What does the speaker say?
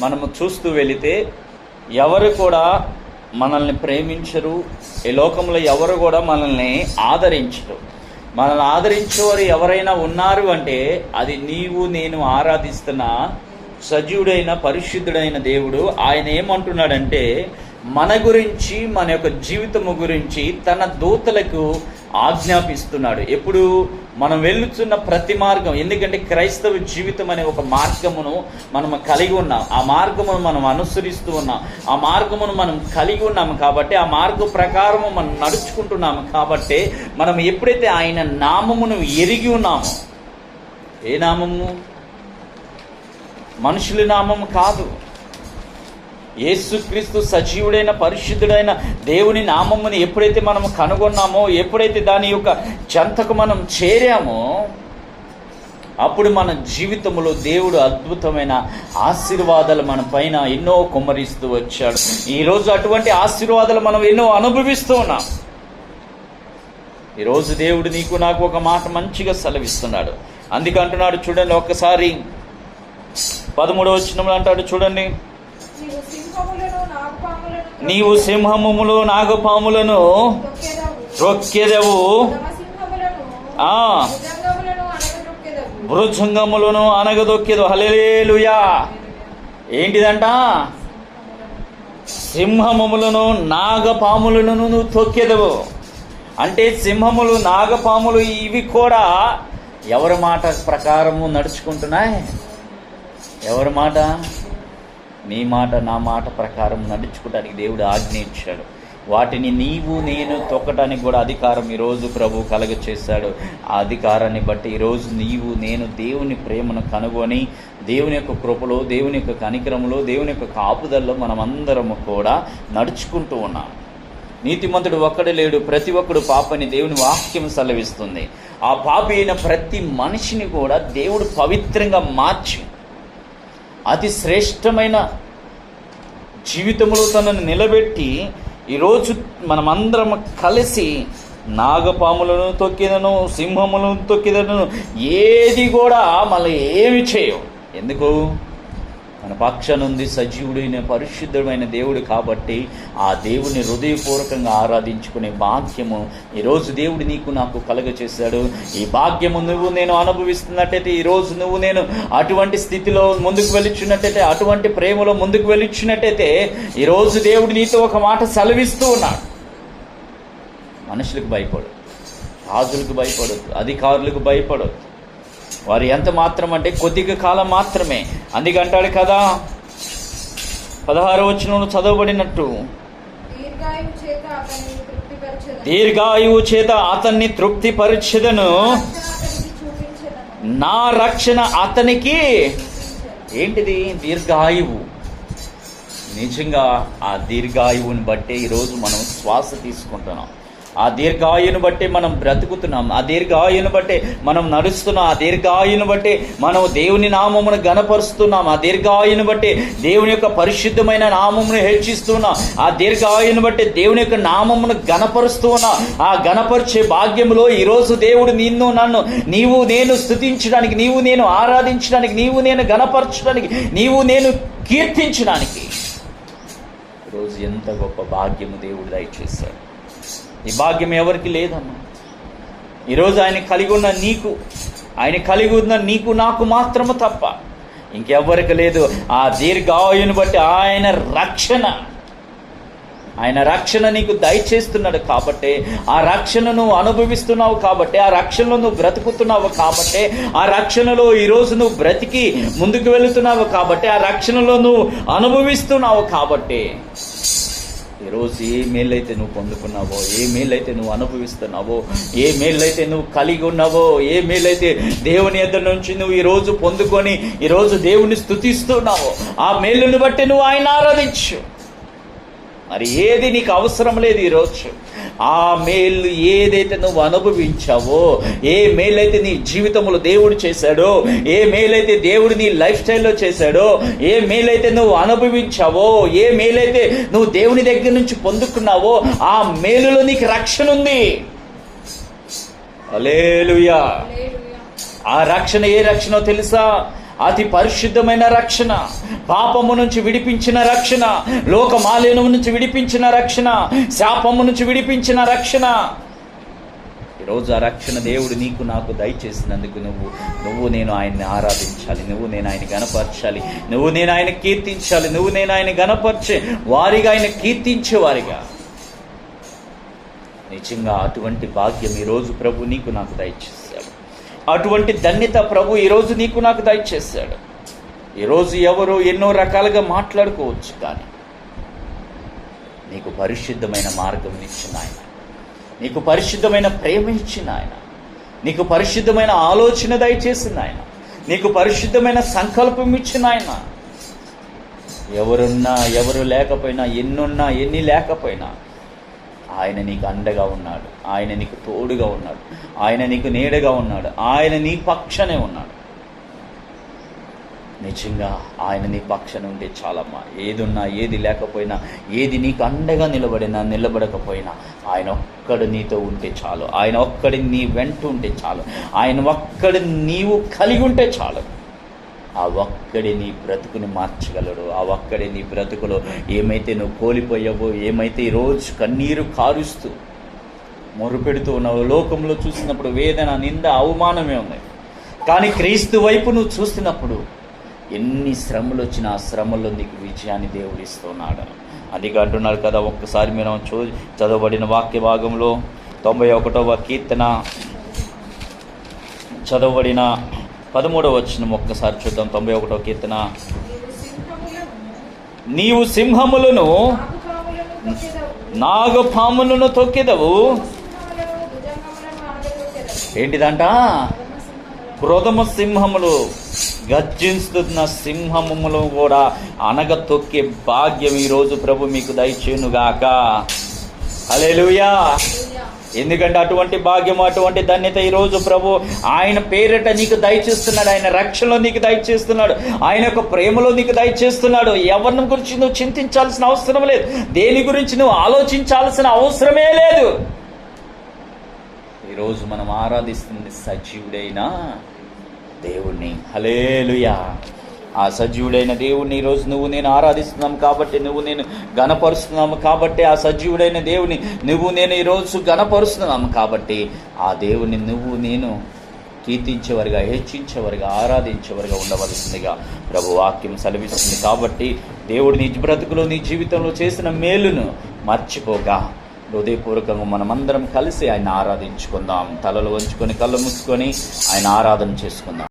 మనము చూస్తూ వెళితే ఎవరు కూడా మనల్ని ప్రేమించరు, ఈ లోకంలో ఎవరు కూడా మనల్ని ఆదరించరు. మనల్ని ఆదరించేవారు ఎవరైనా ఉన్నారు అంటే అది నీవు నేను ఆరాధిస్తున్న సజీవుడైన పరిశుద్ధుడైన దేవుడు. ఆయన ఏమంటున్నాడంటే మన గురించి, మన యొక్క జీవితము గురించి తన దూతలకు ఆజ్ఞాపిస్తున్నాడు. ఎప్పుడు మనం వెళ్తున్న ప్రతి మార్గం, ఎందుకంటే క్రైస్తవ జీవితం అనే ఒక మార్గమును మనం కలిగి ఉన్నాం, ఆ మార్గమును మనం అనుసరిస్తూ ఉన్నాం, ఆ మార్గమును మనం కలిగి ఉన్నాము కాబట్టి, ఆ మార్గం ప్రకారము మనం నడుచుకుంటున్నాము కాబట్టి, మనం ఎప్పుడైతే ఆయన నామమును ఎరిగి ఉన్నామో, ఏ నామము? మనుషుల నామము కాదు, యేసుక్రీస్తు సజీవుడైన పరిశుద్ధుడైన దేవుని నామముని ఎప్పుడైతే మనం కనుగొన్నామో, ఎప్పుడైతే దాని యొక్క చెంతకు మనం చేరామో, అప్పుడు మన జీవితంలో దేవుడు అద్భుతమైన ఆశీర్వాదాలు మన పైన ఎన్నో కుమ్మరిస్తూ వచ్చాడు. ఈరోజు అటువంటి ఆశీర్వాదాలు మనం ఎన్నో అనుభవిస్తూ ఉన్నాం. ఈరోజు దేవుడు నీకు నాకు ఒక మాట మంచిగా సెలవిస్తున్నాడు. అందుకంటున్నాడు చూడండి, ఒక్కసారి 13వ వచనంలో అంటాడు చూడండి, నీవు సింహములు నాగపాములను త్రొక్కెదవు, భృజంగములను అనగదొక్కెదవు. హల్లెలూయా. ఏంటిదంట? సింహములను నాగపాములను నువ్వు తొక్కెదవు. అంటే సింహములు నాగపాములు ఇవి కూడా ఎవరి మాట ప్రకారము నడుచుకుంటున్నాయి? ఎవరి మాట? నీ మాట నా మాట ప్రకారం నడుచుకోవడానికి దేవుడు ఆజ్ఞ ఇచ్చాడు. వాటిని నీవు నేను తొక్కడానికి కూడా అధికారం ఈరోజు ప్రభు కలగ చేశాడు. ఆ అధికారాన్ని బట్టి ఈరోజు నీవు నేను దేవుని ప్రేమను కనుగొని దేవుని యొక్క కృపలో, దేవుని యొక్క కనికరములో, దేవుని యొక్క కాపుదల్లో మనమందరము కూడా నడుచుకుంటూ ఉన్నాం. నీతిమంతుడు ఒక్కడే లేడు, ప్రతి ఒక్కడు పాపని దేవుని వాక్యం సెలవిస్తుంది. ఆ పాపి అయిన ప్రతి మనిషిని కూడా దేవుడు పవిత్రంగా మార్చి అతి శ్రేష్టమైన జీవితంలో తనను నిలబెట్టి ఈరోజు మనమందరం కలిసి నాగపాములను తొక్కిదను, సింహములను తొక్కిదను, ఏది కూడా మళ్ళీ ఏమి చేయవు. ఎందుకు? మన పక్షానుంది సజీవుడైన పరిశుద్ధమైన దేవుడు కాబట్టి ఆ దేవుని హృదయపూర్వకంగా ఆరాధించుకునే భాగ్యము ఈరోజు దేవుడు నీకు నాకు కలుగచేశాడు. ఈ భాగ్యము నువ్వు నేను అనుభవిస్తున్నట్టయితే, ఈరోజు నువ్వు నేను అటువంటి స్థితిలో ముందుకు వెళ్ళిచున్నట్టయితే, అటువంటి ప్రేమలో ముందుకు వెళ్ళిచున్నట్టయితే, ఈరోజు దేవుడు నీతో ఒక మాట సెలవిస్తూ ఉన్నాడు. మనుషులకు భయపడు, రాజులకు భయపడొద్దు, అధికారులకు భయపడొద్దు. వారు ఎంత మాత్రం అంటే కొద్దిగా కాలం మాత్రమే. అందుకంటాడు కదా 16వ వచనంలో చదవబడినట్టు, దీర్ఘాయువు చేత అతన్ని తృప్తిపరచెదను, నా రక్షణ అతనికి. ఏంటిది? దీర్ఘాయువు. నిజంగా ఆ దీర్ఘాయువుని బట్టే ఈరోజు మనం శ్వాస తీసుకుంటున్నాం, ఆ దీర్ఘాయుని బట్టే మనం బ్రతుకుతున్నాం, ఆ దీర్ఘాయుని బట్టే మనం నడుస్తున్నాం, ఆ దీర్ఘాయుని బట్టే మనం దేవుని నామమును గణపరుస్తున్నాం, ఆ దీర్ఘాయుని బట్టే దేవుని యొక్క పరిశుద్ధమైన నామమును హెచ్చిస్తున్నాం, ఆ దీర్ఘాయుని బట్టే దేవుని యొక్క నామమును గణపరుస్తూ ఉన్నాం. ఆ గణపరిచే భాగ్యములో ఈరోజు దేవుడు నిన్ను నన్ను, నీవు నేను స్తుతించడానికి, నీవు నేను ఆరాధించడానికి, నీవు నేను గణపరచడానికి, నీవు నేను కీర్తించడానికి ఈరోజు ఎంత గొప్ప భాగ్యము దేవుడు దయచేశాడు. ఈ భాగ్యం ఎవరికి లేదమ్మా. ఈరోజు ఆయన కలిగి ఉన్న నీకు, ఆయన కలిగి ఉన్న నీకు నాకు మాత్రము తప్ప ఇంకెవ్వరికి లేదు. ఆ దీర్ఘాయుని బట్టి ఆయన రక్షణ నీకు దయచేస్తున్నాడు కాబట్టి, ఆ రక్షణ నువ్వు అనుభవిస్తున్నావు కాబట్టి, ఆ రక్షణలో నువ్వు బ్రతుకుతున్నావు కాబట్టి, ఆ రక్షణలో ఈరోజు నువ్వు బ్రతికి ముందుకు వెళుతున్నావు కాబట్టి, ఆ రక్షణలో నువ్వు అనుభవిస్తున్నావు కాబట్టి, ఈరోజు ఏ మేలైతే నువ్వు పొందుకున్నావో, ఏ మేలైతే నువ్వు అనుభవిస్తున్నావో, ఏ మేలైతే నువ్వు కలిగి ఉన్నావో, ఏ మేలైతే దేవుని ఎదురు నుంచి నువ్వు ఈరోజు పొందుకొని ఈరోజు దేవుని స్తుతిస్తున్నావో, ఆ మేలుని బట్టి నువ్వు ఆయన ఆరాధించు. మరి ఏది నీకు అవసరం లేదు ఈరోజు. ఆ మేలు ఏదైతే నువ్వు అనుభవించావో, ఏ మేలైతే నీ జీవితంలో దేవుడు చేశాడో, ఏ మేలైతే దేవుడు నీ లైఫ్ స్టైల్లో చేశాడో, ఏ మేలైతే నువ్వు అనుభవించావో, ఏ మేలైతే నువ్వు దేవుని దగ్గర నుంచి పొందుకున్నావో, ఆ మేలులో నీకు రక్షణ ఉంది. హల్లెలూయా. ఆ రక్షణ ఏ రక్షణో తెలుసా? అతి పరిశుద్ధమైన రక్షణ, పాపము నుంచి విడిపించిన రక్షణ, లోక మాలిన్యం నుంచి విడిపించిన రక్షణ, శాపము నుంచి విడిపించిన రక్షణ. ఈరోజు ఆ రక్షణ దేవుడు నీకు నాకు దయచేసినందుకు నువ్వు నేను ఆయన్ని ఆరాధించాలి, నువ్వు నేను ఆయన గణపరచాలి, నువ్వు నేను ఆయన కీర్తించాలి, నువ్వు నేను ఆయన గణపరిచే వారిగా, ఆయన కీర్తించే వారిగా. నిజంగా అటువంటి భాగ్యం ఈరోజు ప్రభు నీకు నాకు దయచేశాడు. అటువంటి ధన్యత ప్రభు ఈరోజు నీకు నాకు దయచేశాడు. ఈరోజు ఎవరు ఎన్నో రకాలుగా మాట్లాడుకోవచ్చు, కానీ నీకు పరిశుద్ధమైన మార్గం ఇచ్చిన ఆయన, నీకు పరిశుద్ధమైన ప్రేమ ఇచ్చిన ఆయన, నీకు పరిశుద్ధమైన ఆలోచన దయచేసిన ఆయన, నీకు పరిశుద్ధమైన సంకల్పం ఇచ్చిన ఆయన. ఎవరున్నా ఎవరు లేకపోయినా, ఎన్నున్నా ఎన్ని లేకపోయినా ఆయన నీకు అండగా ఉన్నాడు, ఆయన నీకు తోడుగా ఉన్నాడు, ఆయన నీకు నీడగా ఉన్నాడు, ఆయన నీ పక్షనే ఉన్నాడు. నిజంగా ఆయన నీ పక్షాన ఉంటే చాలమ్మా. ఏదున్నా ఏది లేకపోయినా, ఏది నీకు అండగా నిలబడినా నిలబడకపోయినా ఆయన ఒక్కడు నీతో ఉంటే చాలు, ఆయన ఒక్కడి నీ వెంట ఉంటే చాలు, ఆయన ఒక్కడి నీవు కలిగి ఉంటే చాలు. ఆ ఒక్కడే నీ బ్రతుకుని మార్చగలడు. ఆ ఒక్కడే నీ బ్రతుకులో ఏమైతే నువ్వు కోల్పోయావో, ఏమైతే ఈరోజు కన్నీరు కారుస్తూ మొరుపెడుతూ ఉన్నావు, లోకంలో చూసినప్పుడు వేదన, నింద, అవమానమే ఉన్నాయి. కానీ క్రీస్తు వైపు నువ్వు చూస్తున్నప్పుడు ఎన్ని శ్రమలు వచ్చినా ఆ శ్రమల్లో నీకు విజయాన్ని దేవుడు ఇస్తున్నాడు. అది అంటున్నారు కదా, ఒక్కసారి మనం చదవబడిన వాక్య భాగంలో 91వ కీర్తన చదవబడిన 13వ వచనం ఒక్కసారి చూద్దాం. 91వ కీర్తన. నీవు సింహములను నాగపాములను తొక్కెదవు. ఏంటిదంట? క్రోధము సింహములు, గర్జిస్తున్న సింహములు కూడా అనగ తొక్కే భాగ్యం ఈరోజు ప్రభు మీకు దయచేయునుగాక. హల్లెలూయా. ఎందుకంటే అటువంటి భాగ్యం, అటువంటి ధన్యత ఈరోజు ప్రభు ఆయన పేరిట నీకు దయచేస్తున్నాడు. ఆయన రక్షణలో నీకు దయచేస్తున్నాడు, ఆయన యొక్క ప్రేమలో నీకు దయచేస్తున్నాడు. ఎవరిని గురించి నువ్వు చింతించాల్సిన అవసరం లేదు, దేని గురించి నువ్వు ఆలోచించాల్సిన అవసరమే లేదు. ఈరోజు మనం ఆరాధిస్తుంది సజీవుడైన దేవుణ్ణి. హల్లెలూయా. ఆ సజీవుడైన దేవుణ్ణి ఈరోజు నువ్వు నేను ఆరాధిస్తున్నాం కాబట్టి, నువ్వు నేను గణపరుస్తున్నాము కాబట్టి, ఆ సజీవుడైన దేవుని నువ్వు నేను ఈరోజు గణపరుస్తున్నాము కాబట్టి, ఆ దేవుని నువ్వు నేను కీర్తించేవారిగా, హెచ్చించేవారిగా, ఆరాధించేవారిగా ఉండవలసిందిగా ప్రభు వాక్యం సెలవిస్తుంది. కాబట్టి దేవుడు నీ బ్రతుకులో, నీ జీవితంలో చేసిన మేలును మర్చిపోక హృదయపూర్వకంగా మనమందరం కలిసి ఆయన ఆరాధించుకుందాం. తలలు వంచుకొని కళ్ళు మూసుకొని ఆయన ఆరాధన చేసుకుందాం.